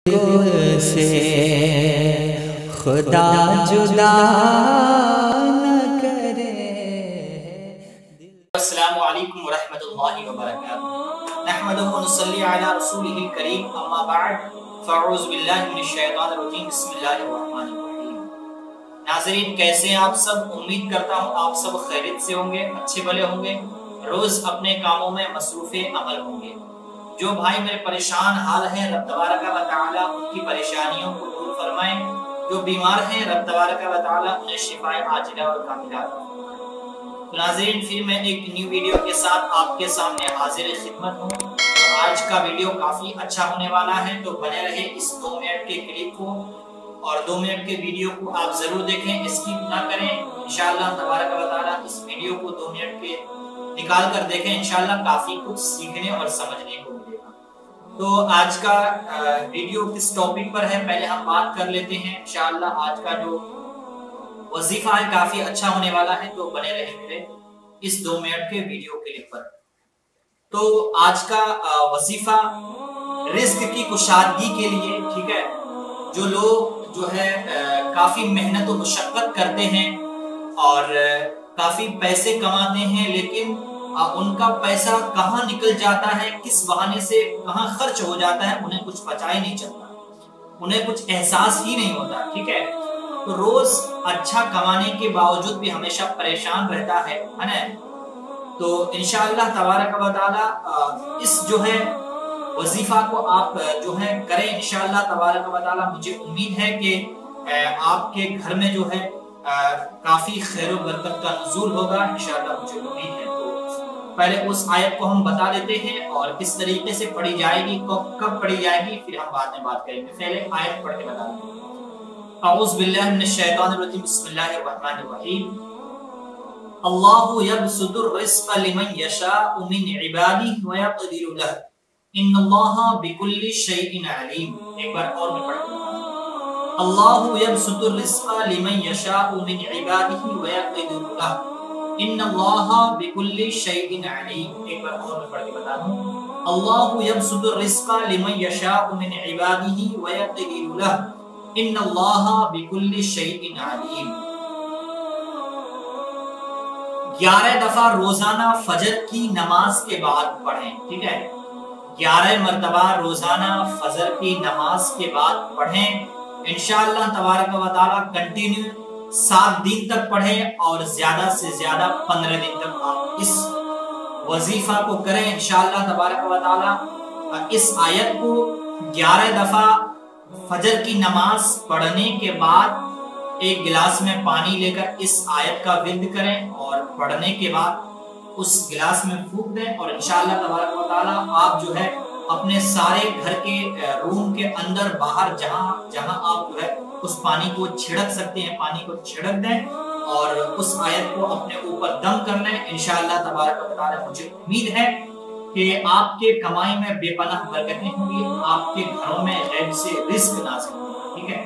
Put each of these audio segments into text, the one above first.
से खुदा जुदा न करे। अस्सलामु अलैकुम वरहमतुल्लाहि वबरकातुहू। नहमदुहु व नुसल्ली अला रसूलिहिल करीम, अम्मा बअद, फ़अऊज़ु बिल्लाहि मिनश शैतानिर रजीम, बिस्मिल्लाहिर रहमानिर रहीम। नाज़रीन, कैसे हैं आप सब? उम्मीद करता हूँ आप सब खैरियत से होंगे, अच्छे भले होंगे, रोज अपने कामों में मसरूफ़े अमल होंगे। जो भाई मेरे परेशान हाल हैं, रब तबारक व तआला उनकी परेशानियों को दूर फरमाए। जो बीमार हैं, रब तबारक व तआला उन्हें शिफाए आजिला और कामिला अता फरमाए। तो नाज़रीन, फिर मैं एक न्यू वीडियो के साथ आपके सामने हाजिर खिदमत हूँ। तो आज का वीडियो काफी अच्छा होने वाला है, तो बने रहे इस 2 मिनट के क्लिप को और 2 मिनट के वीडियो को आप जरूर देखें, स्किप ना करें। इंशाअल्लाह तबारक व तआला इस वीडियो को 2 मिनट के निकाल कर देखें, इंशाअल्लाह काफी कुछ सीखने और समझने को मिलेगा। तो आज का वीडियो किस टॉपिक पर है, पहले हम बात कर लेते हैं। इंशाअल्लाह आज का जो वजीफा है काफी अच्छा होने वाला है, तो बने रहे मेरे इस 2 मिनट के वीडियो क्लिप पर। तो आज का वजीफा रिस्क की कुशादगी के लिए, ठीक है। जो लोग जो है काफी मेहनत और मुशक्कत करते हैं और काफी पैसे कमाते हैं, लेकिन उनका पैसा कहाँ निकल जाता है, किस बहाने से कहाँ खर्च हो जाता है, उन्हें कुछ पता ही नहीं चलता, उन्हें कुछ एहसास ही नहीं होता, ठीक है। तो रोज अच्छा कमाने के बावजूद भी हमेशा परेशान रहता है ना। तो इंशाअल्लाह तबारक व तआला इस जो है वजीफा को आप जो है करें इंशाअल्लाह तबारक व तआला। मुझे उम्मीद है कि आपके घर में जो है काफी खैर व बरकत का नुज़ूल होगा, इंशाअल्लाह मुझे उम्मीद है। तो पहले उस आयत को हम बता देते हैं और किस तरीके से पढ़ी जाएगी, कब पढ़ी जाएगी, फिर हम बाद में बात करेंगे। पहले आयत पढ़ के बता देते हैं। अऊज़ु बिल्लाहि मिनश शैतानिर रजीम, बिस्मिल्लाहिर रहमानिर रहीम। अल्लाहु यबसुतुर रिज़्क़ लिमन यशाअु मिन इबादिही व यक़दिरु लहु, इन्नल्लाहा बिकुल्लि शैइन अलीम। एक बार और मैं पढ़ता हूं। अल्लाहु यबसुतुर रिज़्क़ लिमन यशाअु मिन इबादिही व यक़दिरु लहु, इन्नल्लाहा बिकुल्लि शैइन अलीम। एक बार और मैं पढ़ के बता दूं। अल्लाहु यबसुतुर रिज़्क़ लिमन यशाअु मिन इबादिही व यक़दिरु लहु, इन्नल्लाहा बिकुल्लि शैइन अलीम। 11 दफा रोजाना फजर की नमाज के बाद पढ़ें, ठीक है। 11 मरतबा रोजाना फजर की नमाज के बाद पढ़ें इंशाअल्लाह तबारक व तआला। कंटिन्यू 7 दिन तक पढ़ें और ज्यादा से ज्यादा 15 दिन तक आप इस वजीफा को करें इंशाअल्लाह तबारक व तआला। इस आयत को 11 दफा फजर की नमाज पढ़ने के बाद एक गिलास में पानी लेकर इस आयत का विर्द करें और पढ़ने के बाद उस गिलास में फूंक दें और इंशाअल्लाह तबारक व तआला आप जो है अपने सारे घर के रूम के अंदर बाहर जहां आप जो है उस पानी को छिड़क सकते हैं, पानी को छिड़क दें और उस आयत को अपने ऊपर दम कर लें इंशाअल्लाह तबारक व तआला। मुझे उम्मीद है कि आपके कमाई में बेपनाह बरकतें होंगी, आपके घरों में गैब से रिस्क नाज़िल होगा, ठीक है।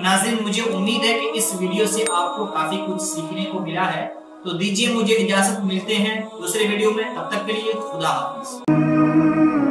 नाज़रीन, मुझे उम्मीद है कि इस वीडियो से आपको काफी कुछ सीखने को मिला है। तो दीजिए मुझे इजाजत, मिलते हैं दूसरे वीडियो में, तब तक के लिए खुदा हाफिज़।